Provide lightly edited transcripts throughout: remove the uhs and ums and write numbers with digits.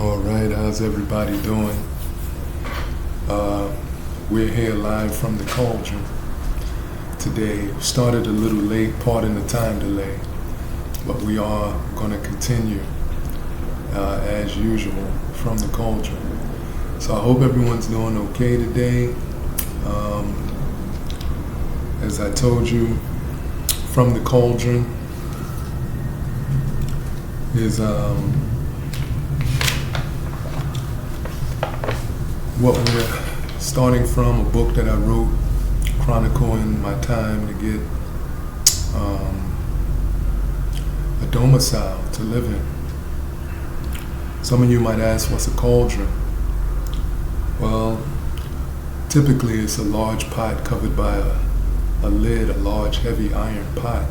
All right, how's everybody doing? We're here live from the Cauldron today. Started a little late, pardon the time delay, but we are going to continue as usual from the Cauldron. So I hope everyone's doing okay today. As I told you, from the Cauldron is what we're starting from, a book that I wrote chronicling my time to get a domicile to live in. Some of you might ask, what's a cauldron? Well, typically it's a large pot covered by a lid, a large heavy iron pot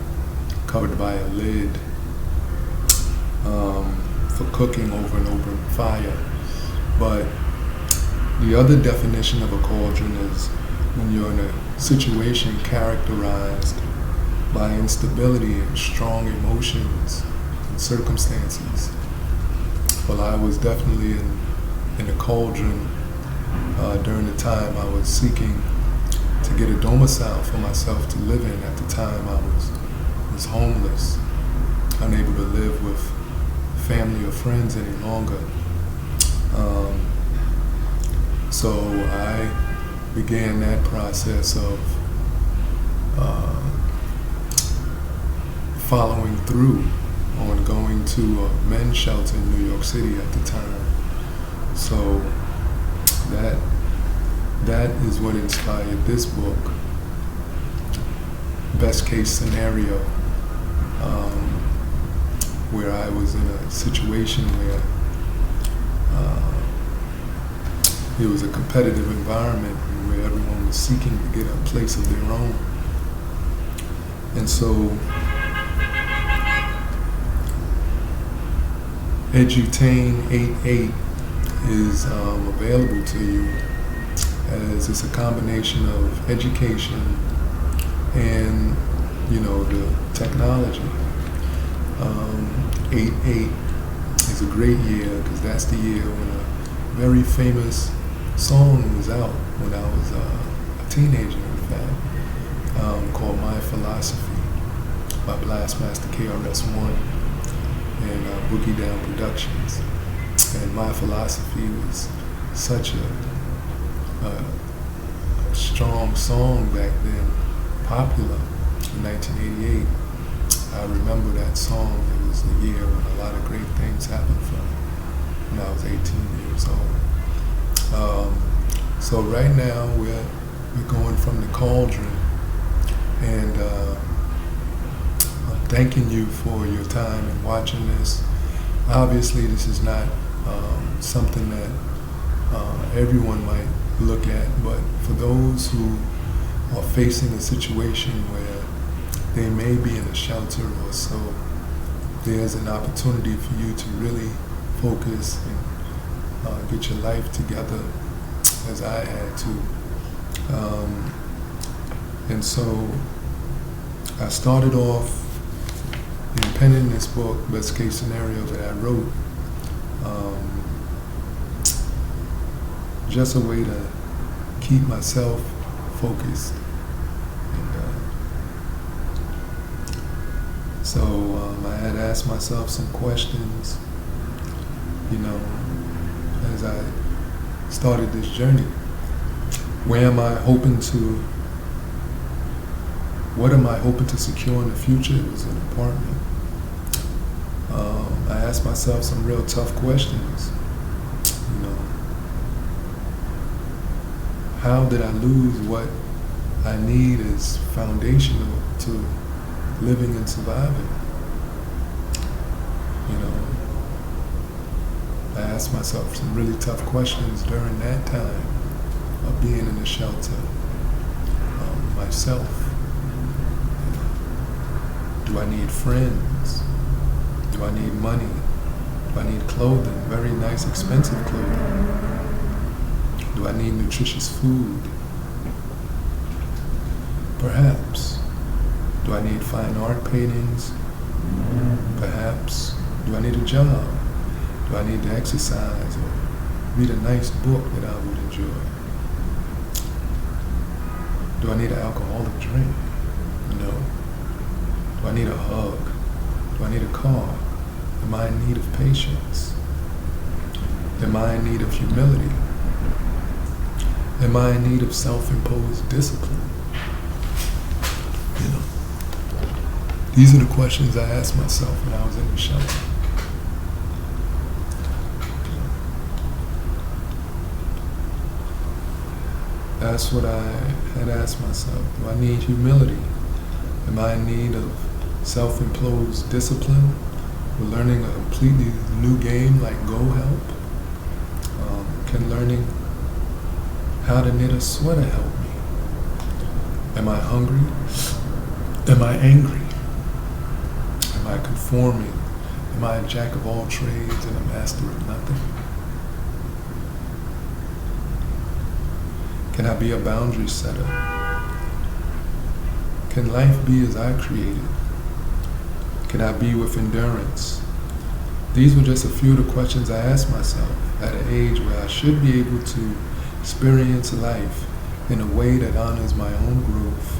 covered by a lid for cooking over and over fire. But the other definition of a cauldron is when you're in a situation characterized by instability and strong emotions and circumstances. Well, I was definitely in a cauldron during the time I was seeking to get a domicile for myself to live in. At the time I was homeless, unable to live with family or friends any longer. So I began that process of following through on going to a men's shelter in New York City at the time. So that is what inspired this book, Best Case Scenario, where I was in a situation where it was a competitive environment where everyone was seeking to get a place of their own. And so Edutain 88 is available to you, as it's a combination of education and, the technology. 88 is a great year because that's the year when a very famous song was out when I was a teenager, in fact, called My Philosophy by Blastmaster KRS-One and Boogie Down Productions. And My Philosophy was such a strong song back then, popular in 1988. I remember that song. It was the year when a lot of great things happened for me when I was 18 years old. So right now we're going from the Cauldron, and I'm thanking you for your time in watching this. Obviously this is not something that everyone might look at, but for those who are facing a situation where they may be in a shelter or so, there's an opportunity for you to really focus and get your life together, as I had to. And so I started off in penning this book, Best Case Scenario, that I wrote, just a way to keep myself focused. And so I had asked myself some questions, as I started this journey. What am I hoping to secure in the future? It was an apartment. I asked myself some real tough questions. How did I lose what I need as foundational to living and surviving? I asked myself some really tough questions during that time of being in a shelter myself. Do I need friends? Do I need money? Do I need clothing? Very nice, expensive clothing? Do I need nutritious food? Perhaps. Do I need fine art paintings? Perhaps. Do I need a job? Do I need to exercise or read a nice book that I would enjoy? Do I need an alcoholic drink? No. Do I need a hug? Do I need a car? Am I in need of patience? Am I in need of humility? Am I in need of self-imposed discipline? You know, these are the questions I asked myself when I was in the shelter. That's what I had asked myself. Do I need humility? Am I in need of self-imposed discipline? We're learning a completely new game like Go help. Can learning how to knit a sweater help me? Am I hungry? Am I angry? Am I conforming? Am I a jack of all trades and a master of nothing? Can I be a boundary setter? Can life be as I created? Can I be with endurance? These were just a few of the questions I asked myself at an age where I should be able to experience life in a way that honors my own growth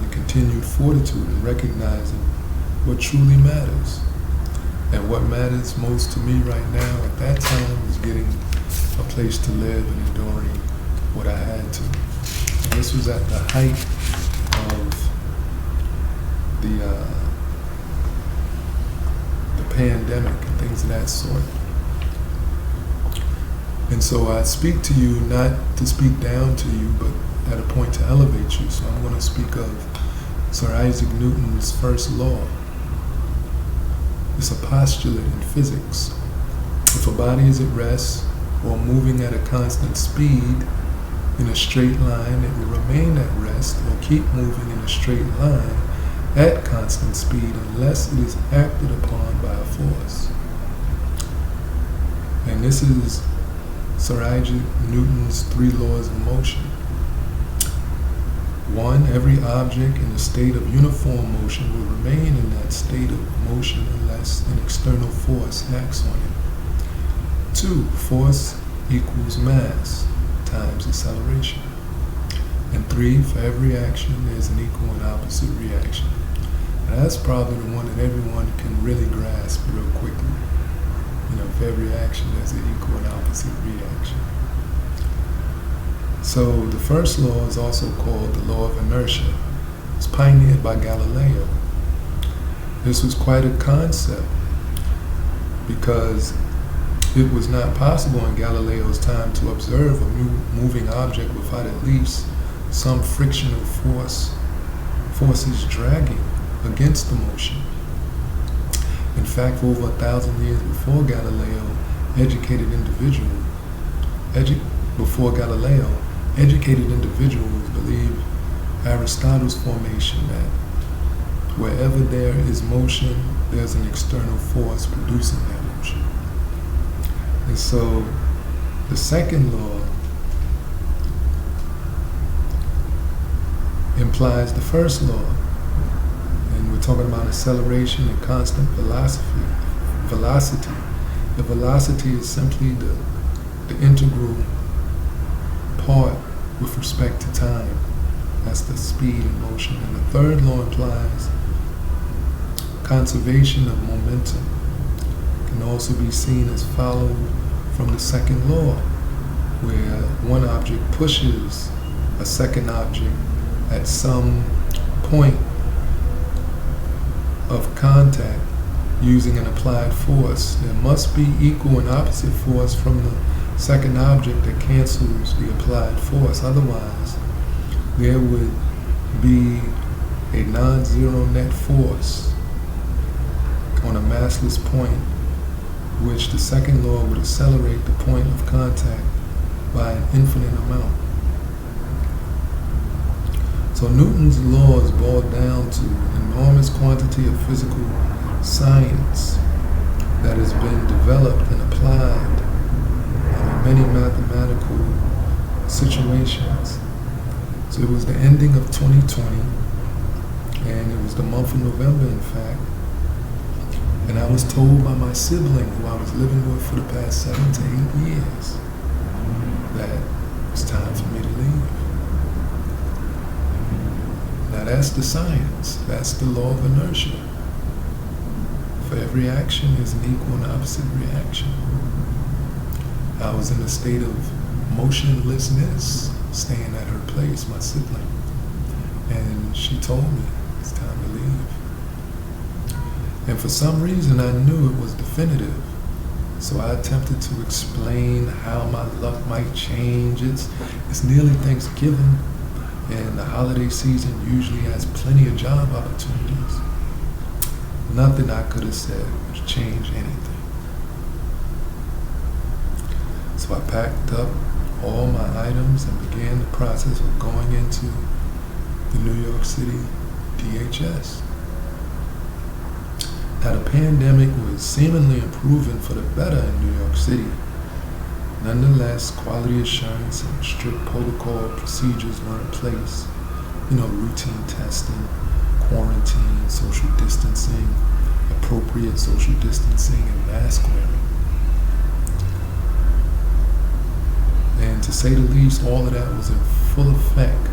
and continued fortitude in recognizing what truly matters. And what matters most to me right now at that time was getting a place to live and enduring what I had to. And this was at the height of the pandemic and things of that sort. And so I speak to you not to speak down to you, but at a point to elevate you. So I'm going to speak of Sir Isaac Newton's first law. It's a postulate in physics. If a body is at rest or moving at a constant speed in a straight line, it will remain at rest or keep moving in a straight line at constant speed unless it is acted upon by a force. And this is Sir Isaac Newton's 3 laws of motion. 1, every object in a state of uniform motion will remain in that state of motion unless an external force acts on it. 2, force equals mass times acceleration. And 3, for every action there's an equal and opposite reaction. And that's probably the one that everyone can really grasp real quickly. You know, for every action there's an equal and opposite reaction. So the first law is also called the law of inertia. It's pioneered by Galileo. This was quite a concept because it was not possible in Galileo's time to observe a moving object without at least some frictional forces dragging against the motion. In fact, for over 1,000 years before Galileo, educated individuals believed Aristotle's formation that wherever there is motion, there's an external force producing that motion. And so the second law implies the first law. And we're talking about acceleration and constant velocity. The velocity is simply the integral part with respect to time. That's the speed in motion. And the third law implies conservation of momentum. Can also be seen as followed from the second law, where one object pushes a second object at some point of contact using an applied force. There must be equal and opposite force from the second object that cancels the applied force. Otherwise, there would be a non-zero net force on a massless point, which the second law would accelerate the point of contact by an infinite amount. So Newton's laws boil down to an enormous quantity of physical science that has been developed and applied in many mathematical situations. So it was the ending of 2020, and it was the month of November, in fact, And I was told by my sibling, who I was living with for the past 7 to 8 years, that it's time for me to leave. Now that's the science. That's the law of inertia. For every action is an equal and opposite reaction. I was in a state of motionlessness, staying at her place, my sibling. And she told me, it's time to leave. And for some reason, I knew it was definitive. So I attempted to explain how my luck might change. It's nearly Thanksgiving, and the holiday season usually has plenty of job opportunities. Nothing I could have said would change anything. So I packed up all my items and began the process of going into the New York City DHS. Now the pandemic was seemingly improving for the better in New York City. Nonetheless, quality assurance and strict protocol procedures were in place. Routine testing, quarantine, social distancing, appropriate social distancing, and mask wearing. And to say the least, all of that was in full effect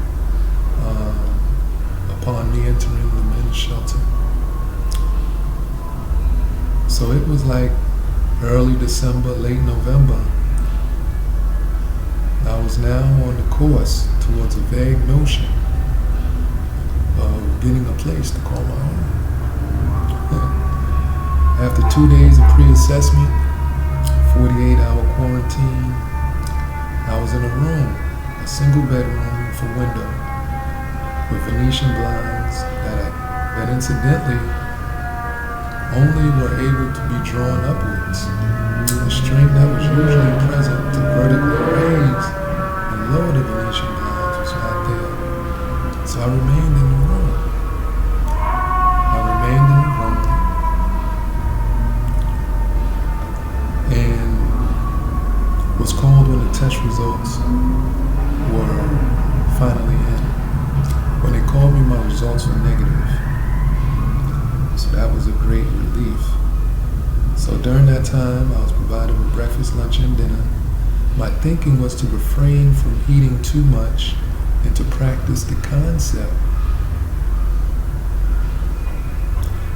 upon me entering the men's shelter. So it was like early December, late November. I was now on the course towards a vague notion of getting a place to call my home. After 2 days of pre-assessment, 48-hour quarantine, I was in a room, a single bedroom with a window, with Venetian blinds that incidentally only were able to be drawn upwards. The string that was usually present to vertically raise and lower the Venetian blinds was not there. So I remained in the room. And was called when the test results were finally in. When they called me, my results were negative. So that was a great relief. So during that time, I was provided with breakfast, lunch, and dinner. My thinking was to refrain from eating too much and to practice the concept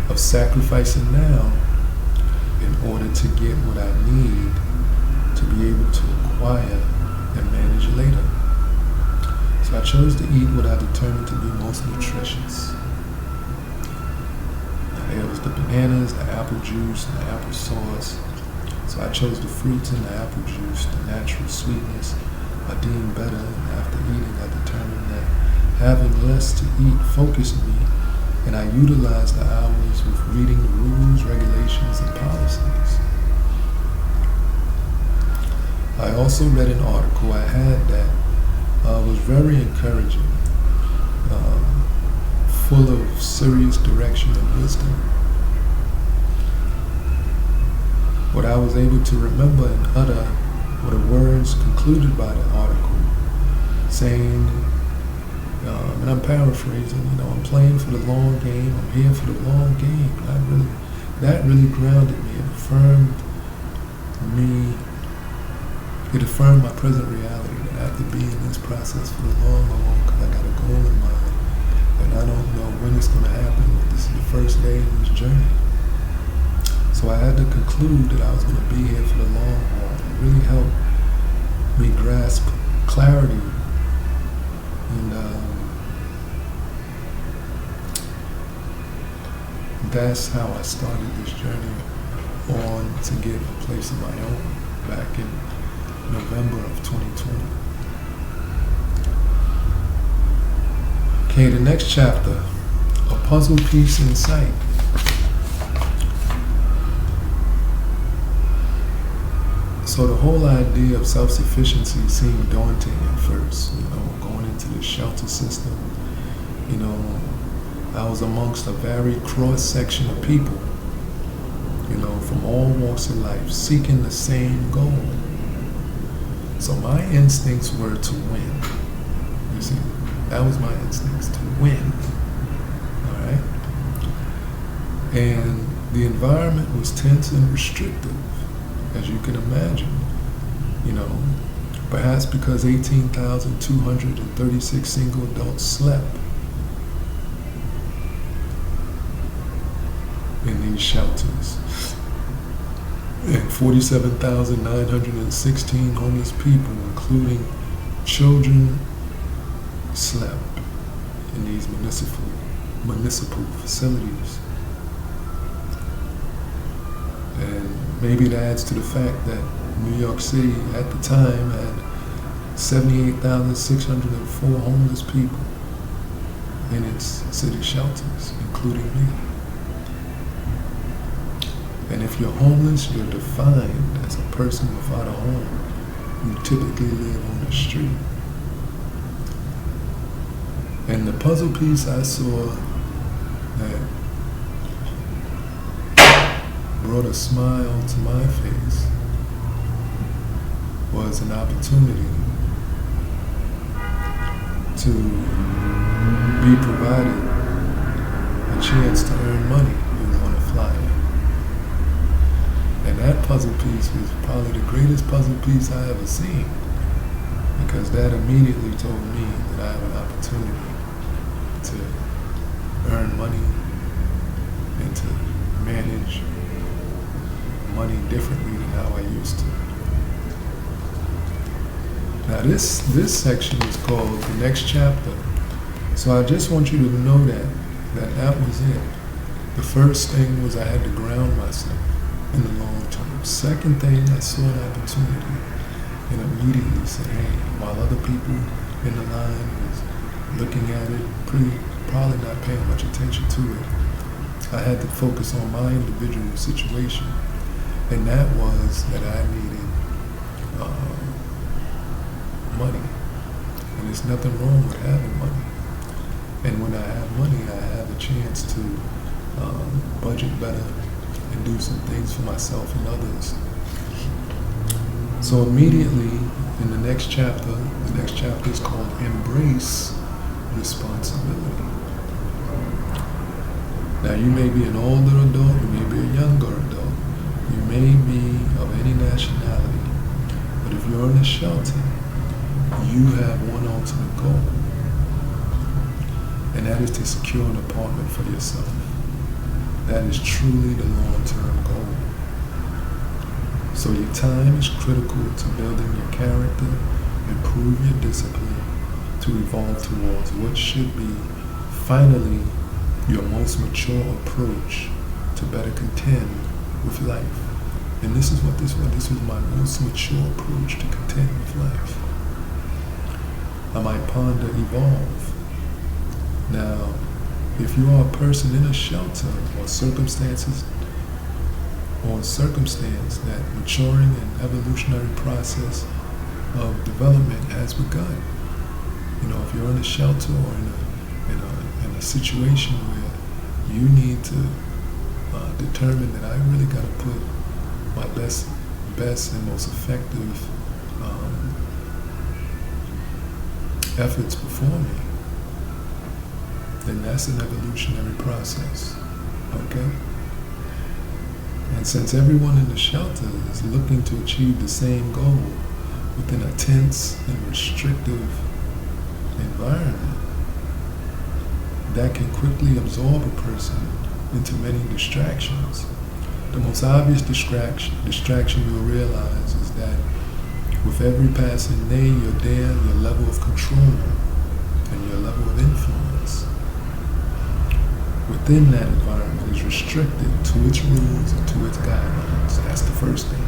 of sacrificing now in order to get what I need to be able to acquire and manage later. So I chose to eat what I determined to be most nutritious. There was the bananas, the apple juice, and the apple sauce. So I chose the fruits and the apple juice, the natural sweetness I deemed better, and after eating I determined that having less to eat focused me, and I utilized the hours with reading the rules, regulations, and policies. I also read an article I had that was very encouraging, full of serious direction and wisdom. What I was able to remember and utter were the words concluded by the article, saying, and I'm paraphrasing, I'm playing for the long game, I'm here for the long game. That really grounded me. It affirmed my present reality, that I have to be in this process for the long haul because I got a goal in mind. And I don't know when it's going to happen, but this is the first day in this journey. So I had to conclude that I was going to be here for the long haul. It really helped me grasp clarity. And that's how I started this journey on to get a place of my own back in November of 2020. Okay, the next chapter, a puzzle piece in sight. So the whole idea of self-sufficiency seemed daunting at first, going into the shelter system. I was amongst a varied cross-section of people, from all walks of life, seeking the same goal. So my instincts were to win. You see, that was my instincts, to win. All right? And The environment was tense and restrictive, as you can imagine. Perhaps because 18,236 single adults slept in these shelters, and 47,916 homeless people, including children, slept in these municipal facilities. And maybe it adds to the fact that New York City at the time had 78,604 homeless people in its city shelters, including me. And if you're homeless, you're defined as a person without a home. You typically live on the street. And the puzzle piece I saw that brought a smile to my face was an opportunity to be provided a chance to earn money. It was on a flyer. And that puzzle piece was probably the greatest puzzle piece I ever seen, because that immediately told me that I have an opportunity to earn money and to manage money differently than how I used to. Now this section is called the next chapter. So I just want you to know that was it. The first thing was I had to ground myself in the long term. Second thing, I saw an opportunity and immediately said, hey, while other people in the line was looking at it, probably not paying much attention to it, I had to focus on my individual situation. And that was that I needed money. And there's nothing wrong with having money. And when I have money, I have a chance to budget better and do some things for myself and others. So immediately in the next chapter is called Embrace Responsibility. Now you may be an older adult, you may be a younger adult, you may be of any nationality, but if you're in a shelter, you have one ultimate goal, and that is to secure an apartment for yourself. That is truly the long-term goal. So your time is critical to building your character, improve your discipline, to evolve towards what should be, finally, your most mature approach to better contend with life. And this is what this was. This was my most mature approach to contend with life. I might ponder evolve. Now, if you are a person in a shelter or circumstance that maturing and evolutionary process of development has begun. If you're in a shelter or in a situation where you need to determine that I really got to put my best and most effective efforts before me, then that's an evolutionary process, okay? And since everyone in the shelter is looking to achieve the same goal within a tense and restrictive environment, that can quickly absorb a person into many distractions. The most obvious distraction you'll realize is that with every passing day, your level of control and your level of influence within that environment is restricted to its rules and to its guidelines. That's the first thing.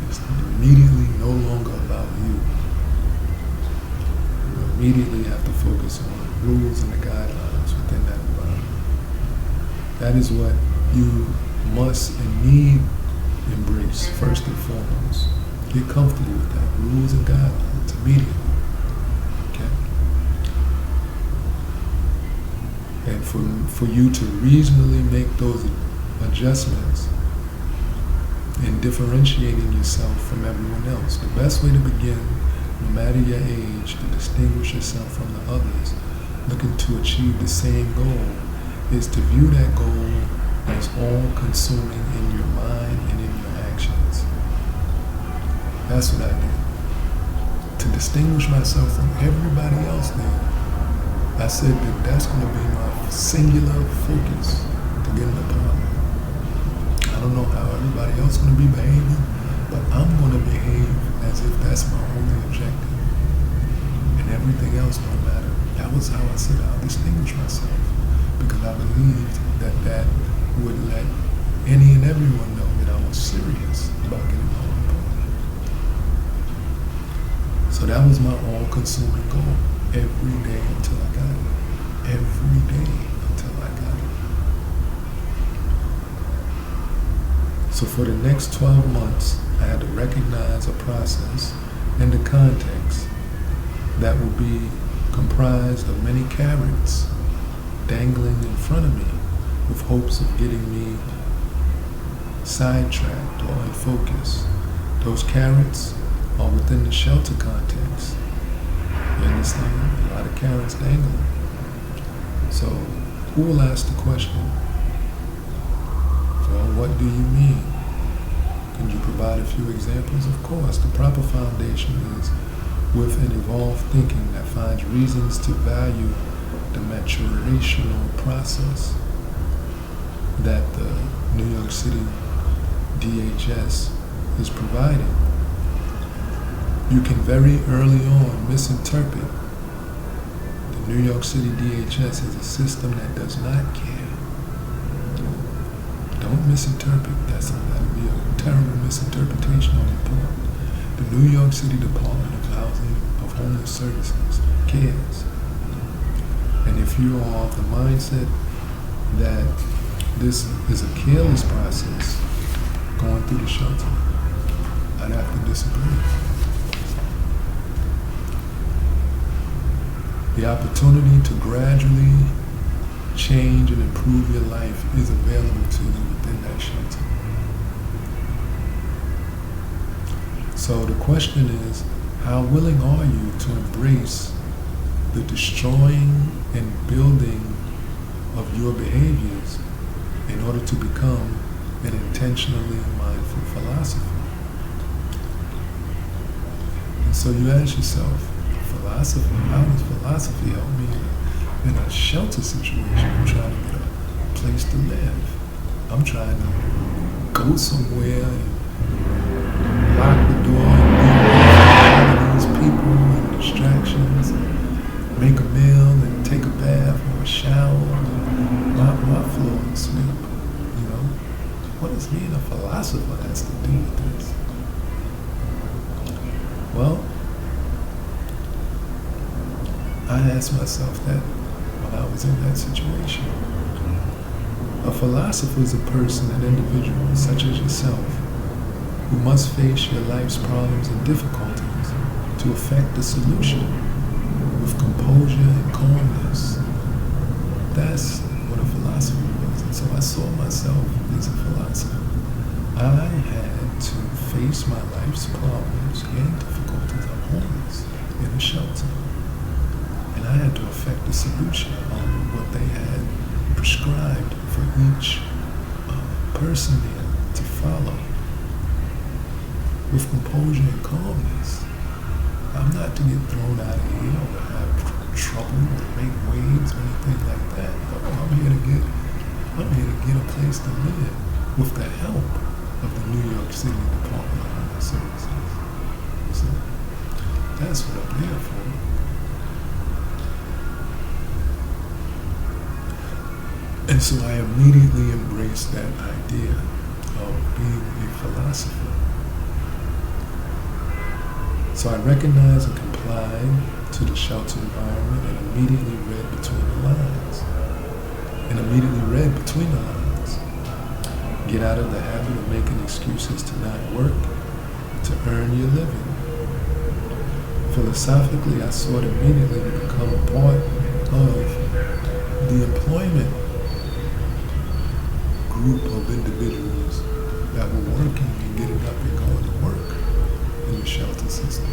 It's immediately no longer about you. You immediately have to focus on the rules and the guidelines within that environment. That is what you must and need embrace first and foremost. Get comfortable with that. Rules and guidelines immediately. Okay? And for you to reasonably make those adjustments in differentiating yourself from everyone else. The best way to begin, no matter your age, to distinguish yourself from the others looking to achieve the same goal is to view that goal that's all-consuming in your mind and in your actions. That's what I did. To distinguish myself from everybody else there, I said that that's going to be my singular focus to get in the parliament. I don't know how everybody else is going to be behaving, but I'm going to behave as if that's my only objective. And everything else don't matter. That was how I said I'll distinguish myself, because I believed that that would let any and everyone know that I was serious about getting my own parliament. So that was my all-consuming goal. Every day until I got it. Every day until I got it. So for the next 12 months, I had to recognize a process and a context that will be comprised of many carrots dangling in front of me with hopes of getting me sidetracked or unfocused. Those carrots are within the shelter context. You understand? A lot of carrots dangling. So, who will ask the question, well, what do you mean? Can you provide a few examples? Of course, the proper foundation is with an evolved thinking that finds reasons to value the maturational process that the New York City DHS is providing. You can very early on misinterpret the New York City DHS as a system that does not care. Don't misinterpret. That would be a terrible misinterpretation on your part. The New York City Department of Housing of Homeless Services cares. And if you are of the mindset that this is a careless process going through the shelter, I'd have to disagree. The opportunity to gradually change and improve your life is available to you within that shelter. So the question is, how willing are you to embrace the destroying and building of your behaviors in order to become an intentionally mindful philosopher? And so you ask yourself, philosophy, how does philosophy help me in a shelter situation? I'm trying to get a place to live. I'm trying to go somewhere and lock the door and be away from all of these people and distractions, and make a meal and take a bath or a shower and mop my floor and sweep. You know, what does being a philosopher has to do with this? Well, I asked myself that when I was in that situation. A philosopher is a person, an individual, such as yourself, who must face your life's problems and difficulties to effect a solution with composure and calmness. That's what a philosopher was. And so I saw myself as a philosopher. I had to face my life's problems and difficulties. I'm homeless in a shelter. And I had to effect a solution on what they had prescribed for each person there to follow with composure and calmness. I'm not to get thrown out of here or have trouble or make waves or anything like that. No, I'm here to get a place to live with the help of the New York City Department of Homeless Services. So that's what I'm there for. And so I immediately embraced that idea of being a philosopher. So I recognized and complied to the shelter environment and immediately read between the lines. Get out of the habit of making excuses to not work, to earn your living. Philosophically, I sought immediately to become a part of the employment group of individuals that were working and getting up and going to work in the shelter system.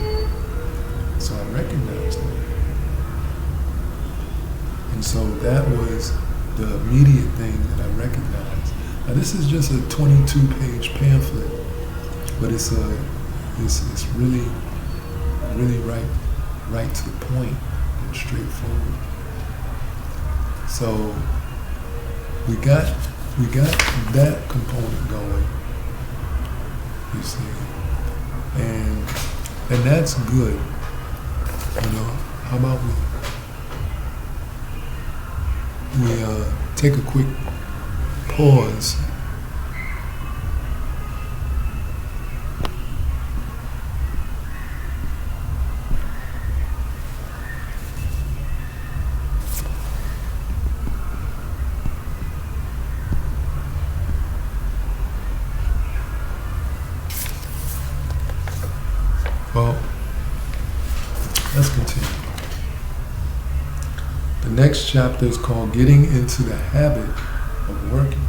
So I recognized that. And so that was the immediate thing that I recognized. Now this is just a 22-page pamphlet, but it's really right to the point and straightforward. So we got that component going, you see, and that's good. You know, how about we take a quick pause. Well, let's continue. The next chapter is called Getting into the Habit of Working.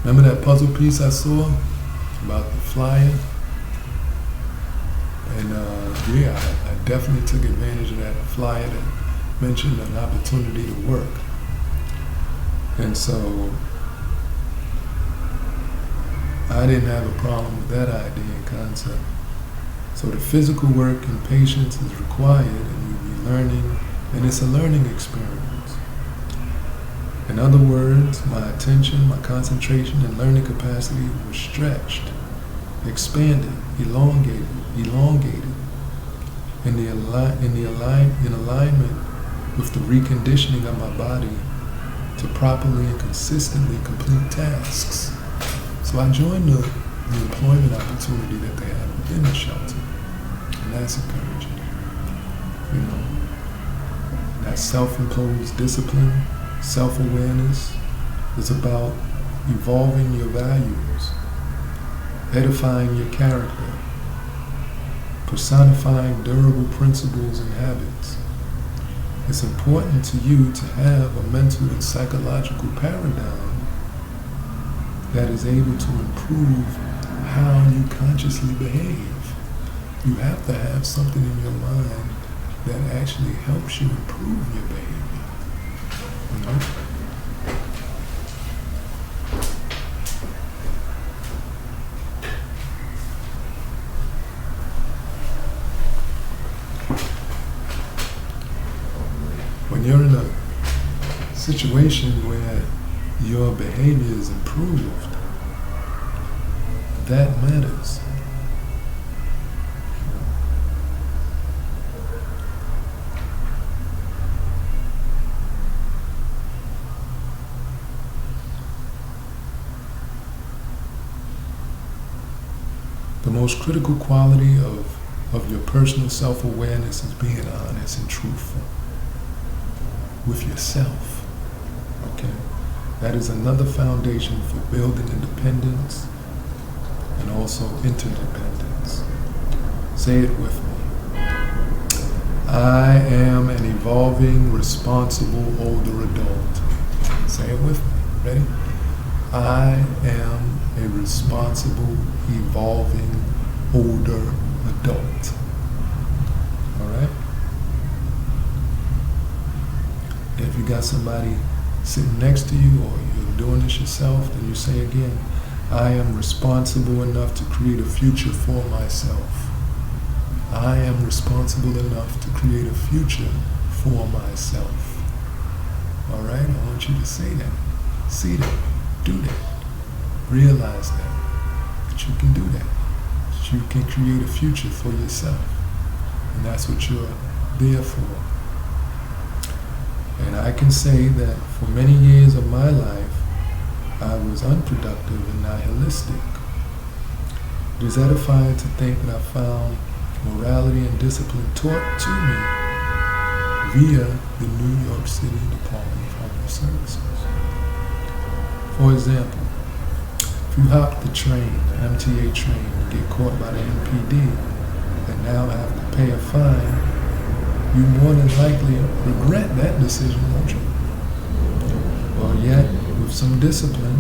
Remember that puzzle piece I saw about the flyer? And I definitely took advantage of that flyer that mentioned an opportunity to work. And so I didn't have a problem with that idea and concept. So the physical work and patience is required, and you'll be learning, and it's a learning experience. In other words, my attention, my concentration, and learning capacity were stretched, expanded, elongated, in alignment with the reconditioning of my body to properly and consistently complete tasks. So I joined the employment opportunity that they had within the shelter, and that's encouraging. You know, that self-imposed discipline, self-awareness is about evolving your values, edifying your character, personifying durable principles and habits. It's important to you to have a mental and psychological paradigm that is able to improve how you consciously behave. You have to have something in your mind that actually helps you improve your behavior. You know? When you're in a situation where your behavior is improved, that matters. The most critical quality of your personal self-awareness is being honest and truthful with yourself. Okay? That is another foundation for building independence and also interdependence. Say it with me. I am an evolving, responsible older adult. Say it with me. Ready? I am a responsible, evolving, older adult. All right? And if you got somebody sitting next to you, or you're doing this yourself, then you say again, I am responsible enough to create a future for myself. I am responsible enough to create a future for myself. All right? I want you to say that. See that. Do that. Realize that you can do that. That you can create a future for yourself. And that's what you're there for. And I can say that for many years of my life, I was unproductive and nihilistic. It is edifying to think that I found morality and discipline taught to me via the New York City Department of Homeless Services. For example, if you hop the train, the MTA train, and get caught by the MPD and now have to pay a fine, you more than likely regret that decision, won't you? Well, yet, with some discipline,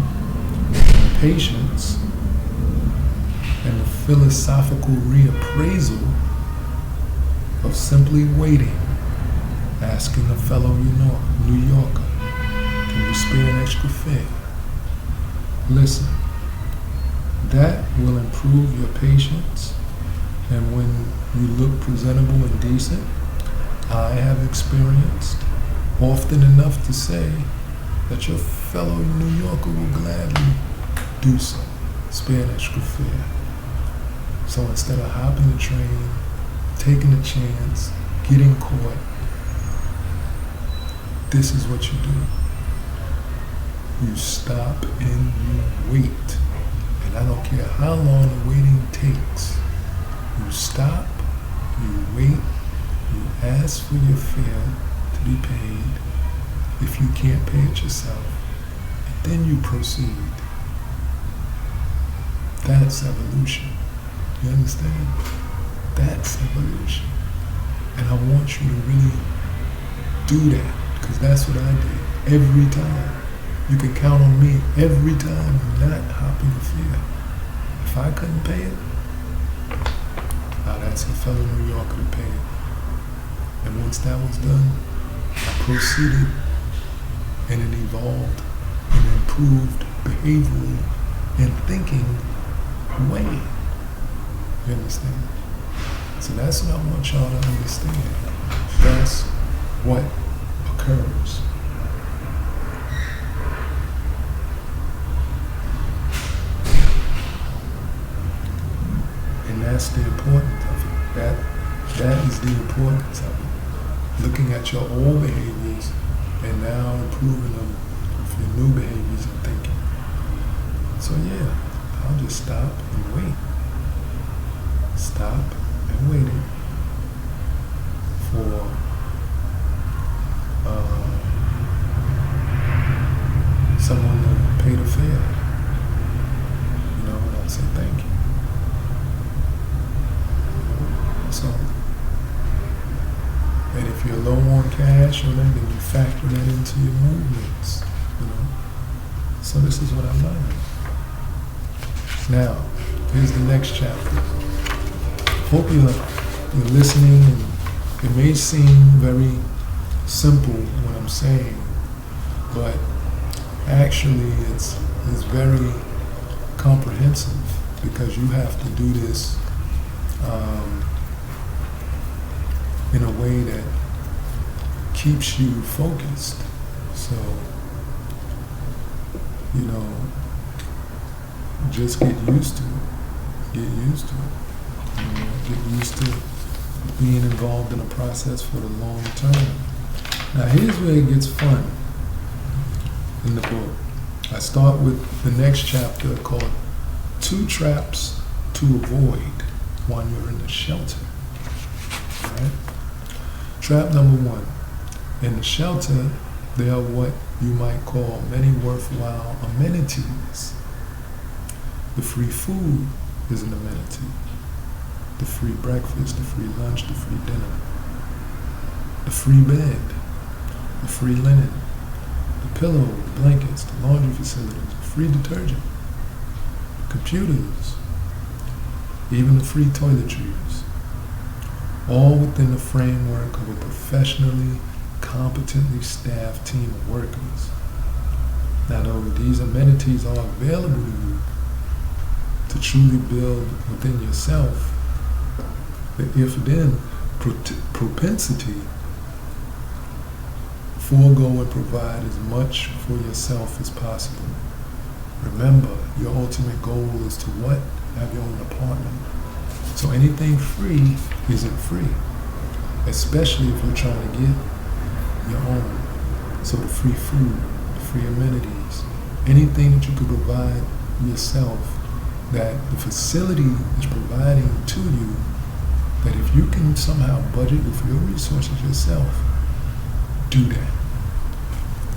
and patience, and the philosophical reappraisal of simply waiting, asking a fellow New Yorker, and you spare an extra fear. Listen, that will improve your patience, and when you look presentable and decent, I have experienced often enough to say that your fellow New Yorker will gladly do so. Spare an extra fear. So instead of hopping the train, taking a chance, getting caught, this is what you do. You stop and you wait. And I don't care how long the waiting takes. You stop, you wait, you ask for your fare to be paid if you can't pay it yourself, and then you proceed. That's evolution. You understand? That's evolution. And I want you to really do that, because that's what I did every time. You can count on me every time not hopping a fare. If I couldn't pay it, I'd ask a fellow New Yorker to pay it. And once that was done, I proceeded, and it evolved and improved behavioral and thinking way. You understand? So that's what I want y'all to understand. That's what occurs. And that's the importance of it. That is the importance of it. Looking at your old behaviors and now improving them with your new behaviors and thinking. So yeah, I'll just stop and wait. Stop and waited for someone to pay the fare. You know, and I'll say thank you. So, and if you're low on cash or then you factor that into your movements, you know. So this is what I learned. Now, here's the next chapter. Hope you're listening, and it may seem very simple what I'm saying, but actually it's very comprehensive, because you have to do this in a way that keeps you focused. So, you know, just get used to it. Get used to it. You know, get used to being involved in a process for the long term. Now here's where it gets fun in the book. I start with the next chapter called 2 Traps to Avoid While You're in the Shelter. All right? Trap number 1. In the shelter, there are what you might call many worthwhile amenities. The free food is an amenity. The free breakfast, the free lunch, the free dinner. The free bed, the free linen, the pillow, the blankets, the laundry facilities, the free detergent, computers, even the free toiletries. All within the framework of a professionally, competently staffed team of workers. Now, though these amenities are available to you to truly build within yourself the if-then propensity, forego and provide as much for yourself as possible. Remember, your ultimate goal is to what? Have your own apartment. So anything free isn't free, especially if you're trying to get your own. So the free food, the free amenities, anything that you could provide yourself that the facility is providing to you, that if you can somehow budget with your resources yourself, do that.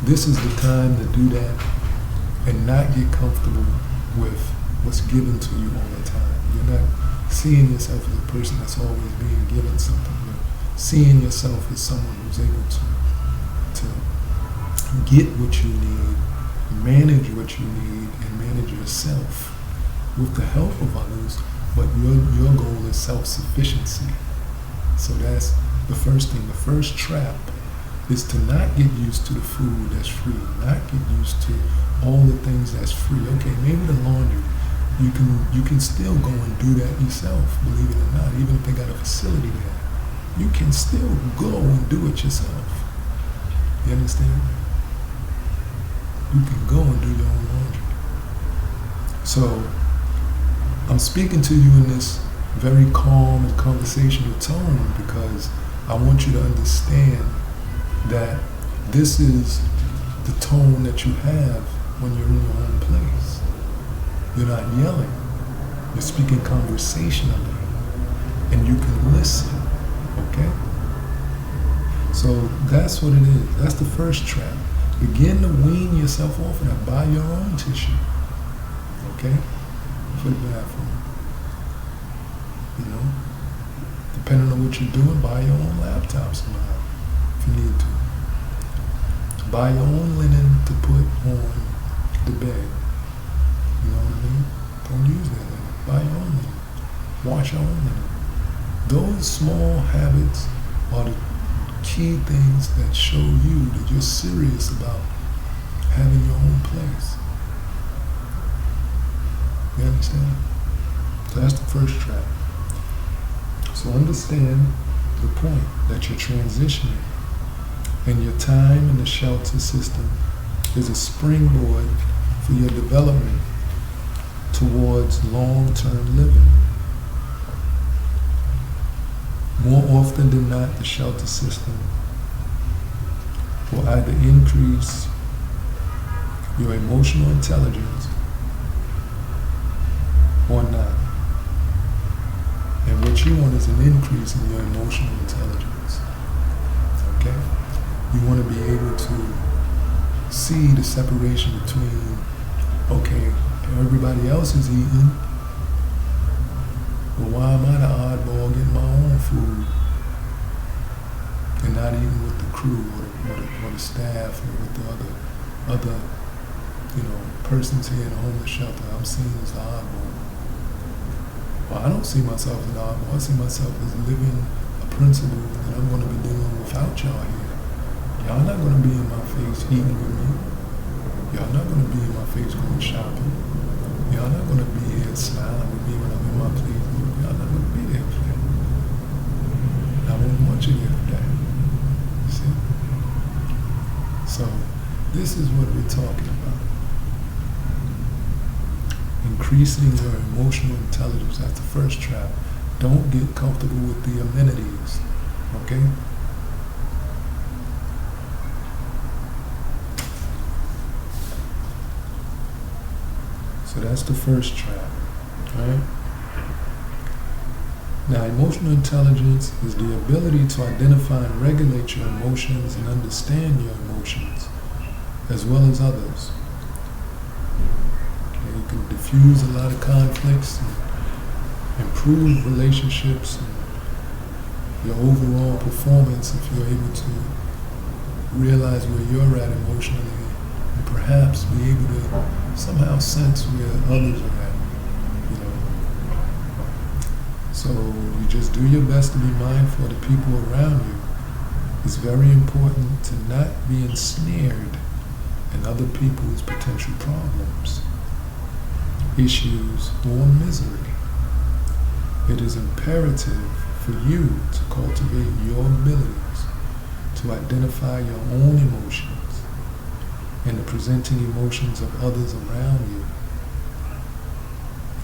This is the time to do that and not get comfortable with what's given to you all the time. You're not seeing yourself as a person that's always being given something. You're seeing yourself as someone who's able to get what you need, manage what you need, and manage yourself with the help of others, but your goal is self-sufficiency. So that's the first thing. The first trap is to not get used to the food that's free, not get used to all the things that's free. Okay, maybe the laundry, you can still go and do that yourself, believe it or not, even if they got a facility there. You can still go and do it yourself. You understand? You can go and do your own laundry. So, I'm speaking to you in this very calm and conversational tone because I want you to understand that this is the tone that you have when you're in your own place. You're not yelling. You're speaking conversationally. And you can listen. Okay? So that's what it is. That's the first trap. Begin to wean yourself off of that. Buy your own tissue. Okay? For the bathroom. You know? Depending on what you're doing, buy your own laptop somehow, if you need to. Buy your own linen to put on the bed. You know what I mean? Don't use that linen. Buy your own linen. Wash your own linen. Those small habits are the key things that show you that you're serious about having your own place. You understand? So that's the first trap. So understand the point that you're transitioning, and your time in the shelter system is a springboard for your development towards long-term living. More often than not, the shelter system will either increase your emotional intelligence or not. And what you want is an increase in your emotional intelligence. Okay? You want to be able to see the separation between, okay, everybody else is eating, but why am I the oddball getting my own food and not eating with the crew or the staff or with the other persons here in the homeless shelter? I'm seen as the oddball. Well, I don't see myself as an oddball. I see myself as living a principle that I'm going to be doing without y'all here. Y'all not going to be in my face eating with me. Y'all not going to be in my face going shopping. Y'all not going to be here smiling with me when I'm in my place. Y'all not going to be there for that. I wouldn't want you there for that. You see? So, this is what we're talking about. Increasing your emotional intelligence. That's the first trap. Don't get comfortable with the amenities. Okay? So that's the first trap. Right? Now, emotional intelligence is the ability to identify and regulate your emotions and understand your emotions, as well as others. You can diffuse a lot of conflicts and improve relationships and your overall performance if you're able to realize where you're at emotionally and perhaps be able to somehow sense where others are at, So you just do your best to be mindful of the people around you. It's very important to not be ensnared in other people's potential problems, issues, or misery. It is imperative for you to cultivate your abilities to identify your own emotions and the presenting emotions of others around you,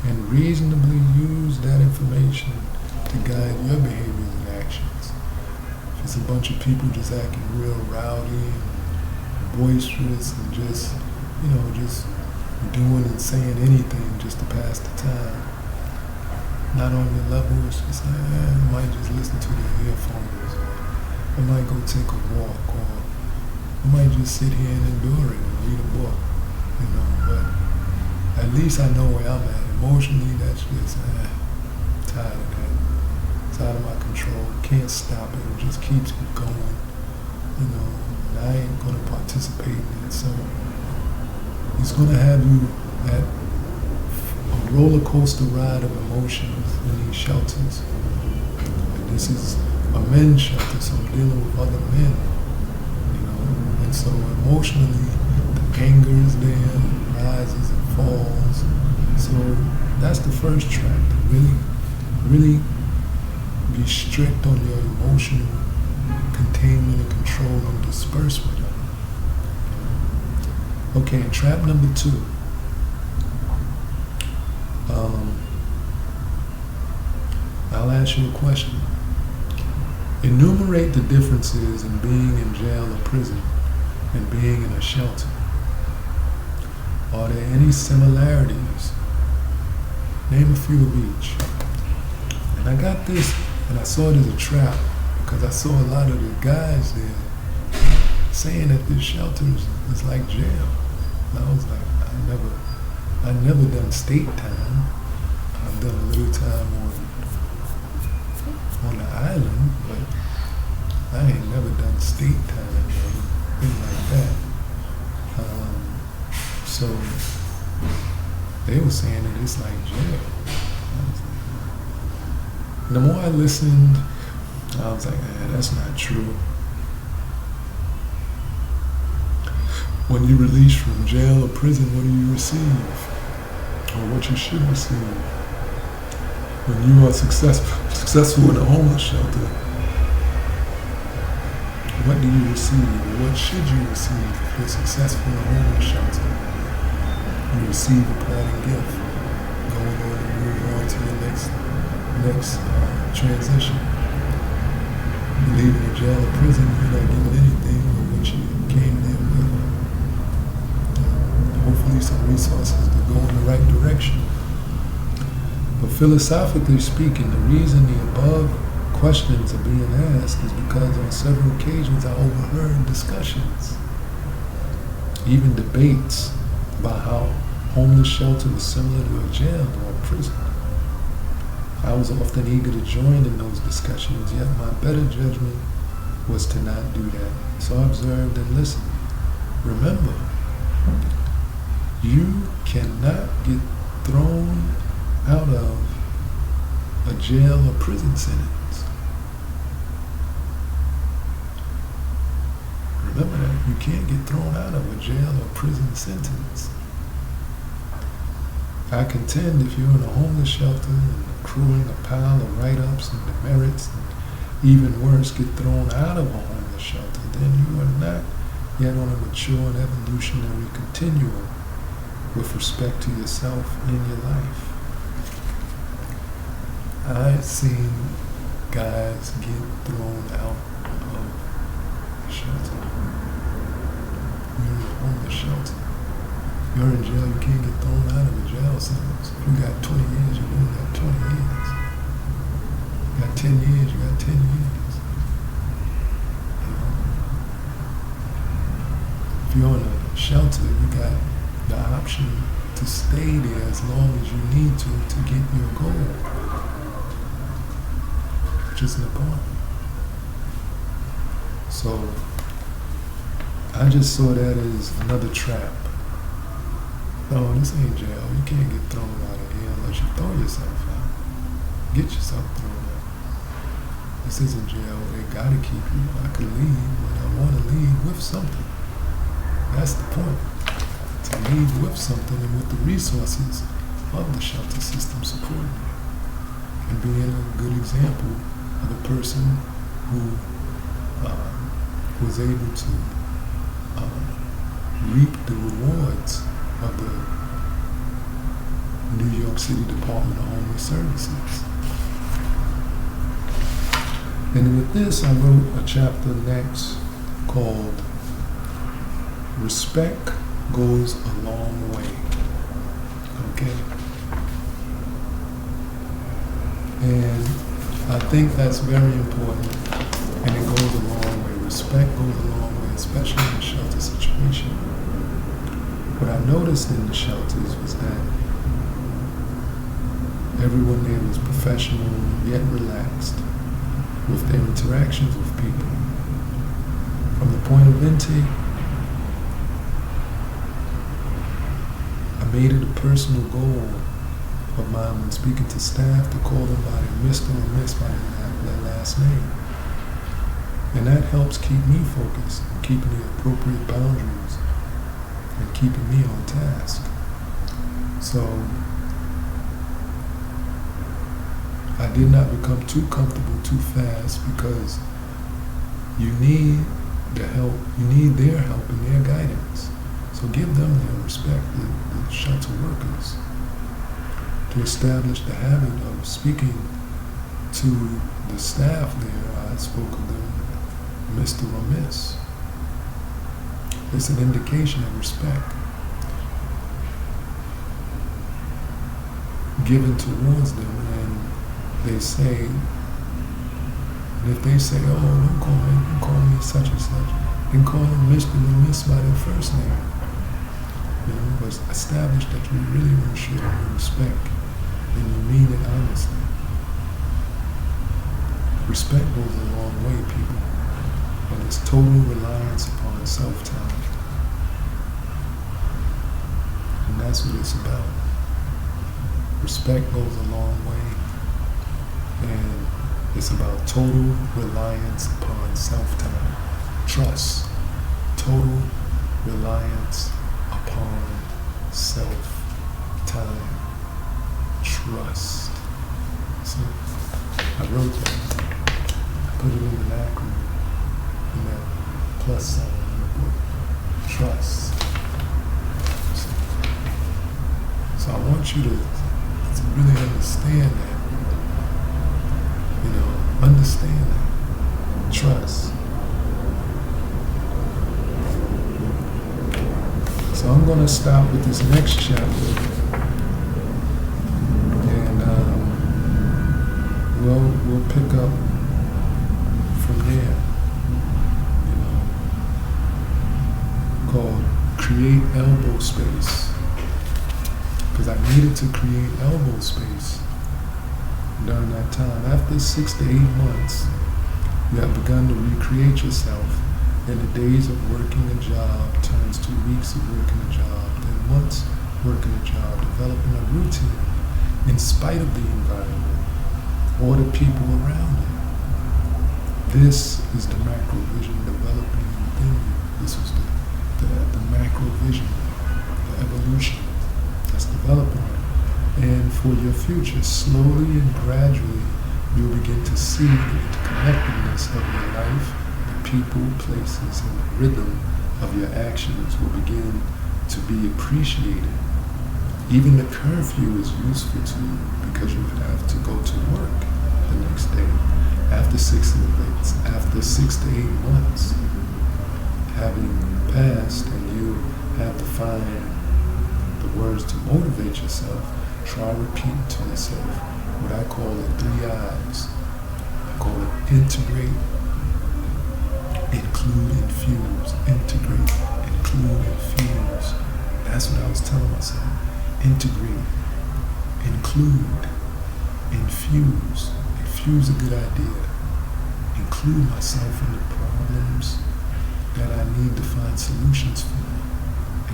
and reasonably use that information to guide your behaviors and actions. If it's a bunch of people just acting real rowdy and boisterous and just doing and saying anything just to pass the time, not on your level, it's just like, you might just listen to the earphones, or you might go take a walk, or you might just sit here and endure it and read a book, but at least I know where I'm at. Emotionally, that's just, tired of that. It's out of my control. Can't stop it. It just keeps going, and I ain't going to participate in it. So it's going to have you at a roller coaster ride of emotions in these shelters. And this is a men's shelter, so I'm dealing with other men. And so emotionally, the anger is there, it rises and falls. So that's the first track, to really be strict on your emotional containment and control and disbursement of it. Okay, and trap number 2. I'll ask you a question. Enumerate the differences in being in jail or prison and being in a shelter. Are there any similarities? Name a few of each. And I got this, and I saw it as a trap, because I saw a lot of the guys there saying that this shelter is like jail. And I was like, I never done state time. I've done a little time on the island, but I ain't never done state time or anything like that. So they were saying that it's like jail. And the more I listened, I was like, that's not true. When you release from jail or prison, what do you receive? Or what you should receive? When you are successful in a homeless shelter, what do you receive? Or what should you receive if you're successful in a homeless shelter? You receive a parting gift, going on and move on to your next transition. You leave in jail or prison, you're not getting anything but what you came there with. Hopefully some resources to go in the right direction. But philosophically speaking, the reason the above questions are being asked is because on several occasions I overheard discussions, even debates, about how homeless shelter was similar to a jail or a prison. I was often eager to join in those discussions, yet my better judgment was to not do that. So I observed and listened. Remember, you cannot get thrown out of a jail or prison sentence. Remember that. You can't get thrown out of a jail or prison sentence. I contend if you're in a homeless shelter and accruing a pile of write-ups and demerits, and even worse, get thrown out of a homeless shelter, then you are not yet on a mature and evolutionary continuum with respect to yourself in your life. I've seen guys get thrown out of a shelter. You're in a homeless shelter. You're in jail, you can't get thrown out of a jail sentence. If you got 20 years, you're doing that 20 years. You got 10 years, you got 10 years. You know? If you're in a shelter, you got the option to stay there as long as you need to get your goal, which is an apartment. So I just saw that as another trap. No, this ain't jail. You can't get thrown out of here unless you throw yourself out. Get yourself thrown out. This isn't jail. They gotta keep you. I could leave, but I want to leave with something. That's the point. To leave with something and with the resources of the shelter system supporting you. And being a good example of a person who was able to reap the rewards of the New York City Department of Homeless Services. And with this, I wrote a chapter next called Respect Goes a Long Way. Okay? And I think that's very important, and it goes a long way. Respect goes a long way, especially in a shelter situation. What I noticed in the shelters was that everyone there was professional yet relaxed with their interactions with people. From the point of intake, I made it a personal goal of mine when speaking to staff to call them by their Mr. or Miss by their last name. And that helps keep me focused, keeping the appropriate boundaries, and keeping me on task. So I did not become too comfortable too fast, because you need the help, you need their help and their guidance. So give them their respect, the shuttle workers, to establish the habit of speaking to the staff there. I spoke of them Mr. or Miss. It's an indication of respect given towards them, and they say, and if they say, oh, don't call me such and such, then call them Mr. and Miss by their first name. You know, but establish that you really want to show them respect, and you mean it honestly. Respect goes a long way, people, and it's total reliance upon self-time. And that's what it's about. Respect goes a long way, and it's about total reliance upon self-time. Trust. Total reliance upon self-time. Trust. See, I wrote that. I put it in an acronym, in that plus sign in the book. Trust. So I want you to really understand that. You know, understand that. Trust. So I'm going to stop with this next chapter, and we'll pick up from there. You know, called Create Elbow Space, because I needed to create elbow space during that time. After 6 to 8 months, you have begun to recreate yourself, and the days of working a job turns to weeks of working a job, then months working a job, developing a routine in spite of the environment or the people around you. This is the macro vision developing within you. This is the macro vision, the evolution that's developing. And for your future, slowly and gradually, you'll begin to see the interconnectedness of your life, the people, places, and the rhythm of your actions will begin to be appreciated. Even the curfew is useful to you, because you have to go to work the next day. After 6 to 8 months having passed, and you have to find the words to motivate yourself, try repeating to yourself what I call the 3 I's. I call it integrate, include, infuse. Integrate, include, infuse. That's what I was telling myself. Integrate, include, infuse. Infuse a good idea. Include myself in the problems that I need to find solutions for.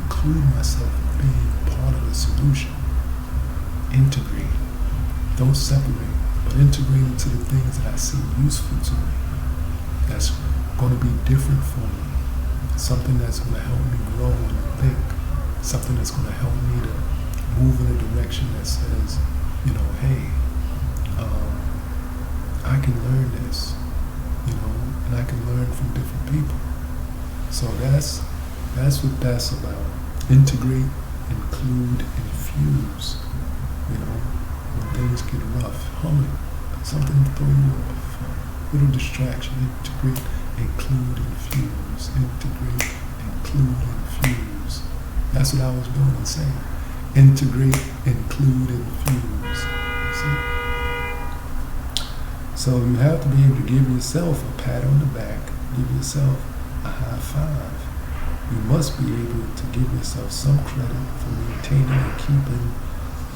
Include myself in being part of the solution. Integrate. Don't separate, but integrate into the things that I see useful to me. That's going to be different for me. Something that's going to help me grow and think. Something that's going to help me to move in a direction that says, you know, hey, I can learn this, you know, and I can learn from different people. So that's what that's about. Integrate, include, infuse. You know, when things get rough, humming, something to throw you off, little distraction. Integrate, include, infuse. Integrate, include, infuse. That's what I was doing and saying. Integrate, include, infuse. See? So you have to be able to give yourself a pat on the back, give yourself a high five. You must be able to give yourself some credit for maintaining and keeping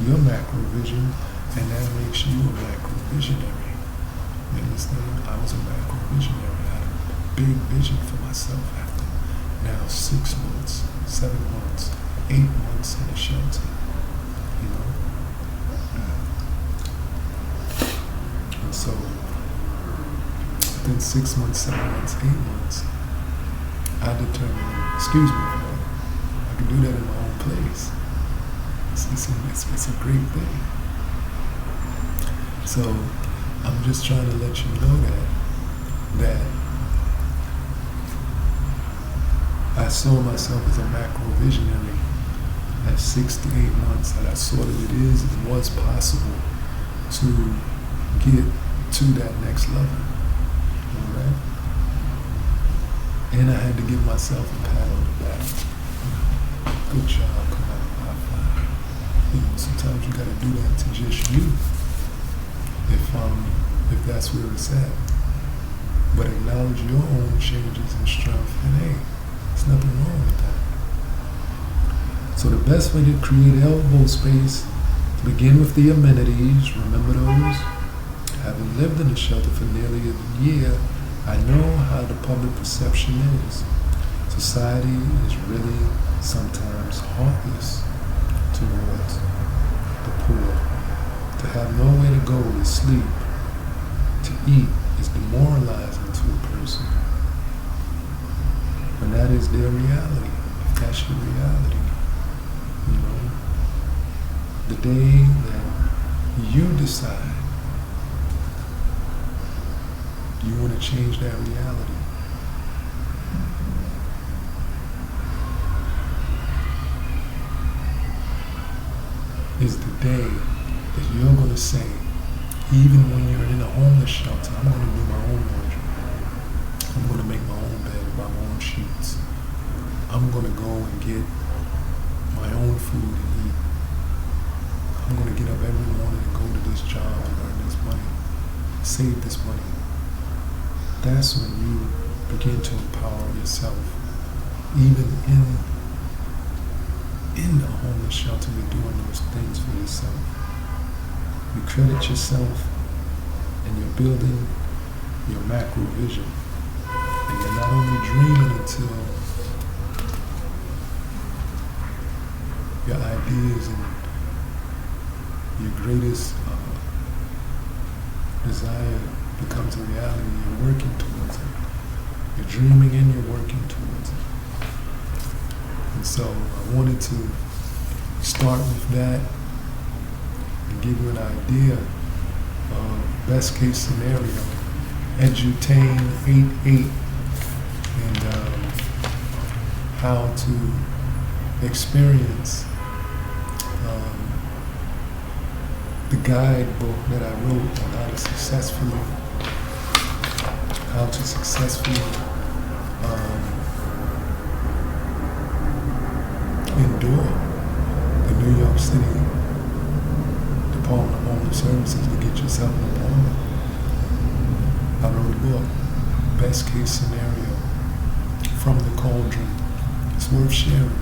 your macro vision, and that makes you a macro visionary. You understand? I was a macro visionary. I had a big vision for myself after now 6 months, 7 months, 8 months in a shelter. You know? And so within 6 months, 7 months, 8 months, I determine, excuse me, I can do that in my own place. It's a great thing. So I'm just trying to let you know that I saw myself as a macro visionary at 6 to 8 months, that I saw that it was possible to get to that next level. All right? And I had to give myself a pat on the back. Good job, come on, high five. Sometimes you gotta do that to just you, if that's where it's at. But acknowledge your own changes and strength, and hey, there's nothing wrong with that. So the best way to create elbow space, to begin with the amenities. Remember those? Having lived in a shelter for nearly a year, I know how the public perception is. Society is really sometimes heartless towards the poor. To have nowhere to go to sleep, to eat, is demoralizing to a person. And that is their reality. If that's your reality, you know, the day that you decide you want to change that reality, is the day that you're going to say, even when you're in a homeless shelter, I'm going to do my own laundry. I'm going to make my own bed, my own sheets. I'm going to go and get my own food and eat. I'm going to get up every morning and go to this job and earn this money, save this money. That's when you begin to empower yourself. Even in the homeless shelter, you're doing those things for yourself. You credit yourself, and you're building your macro vision. And you're not only dreaming until your ideas and your greatest desire becomes a reality, you're working towards it. You're dreaming and you're working towards it. And so I wanted to start with that and give you an idea of best case scenario, Edutain 88, and how to experience the guidebook that I wrote on how to successfully endure the New York City Department of Homeless Services to get yourself employment. I wrote a book, best case scenario, from the cauldron. It's worth sharing.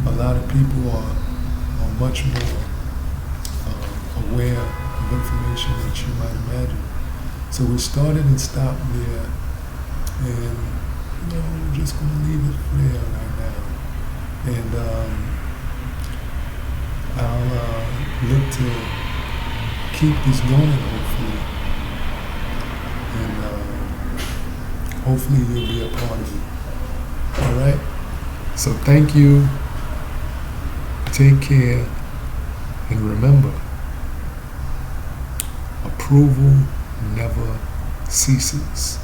A lot of people are much more aware of information that you might imagine. So we started and stopped there, and we're just going to leave it there right now. And I'll look to keep this going, hopefully, and hopefully you'll be a part of it. All right? So thank you. Take care, and remember, approval never ceases.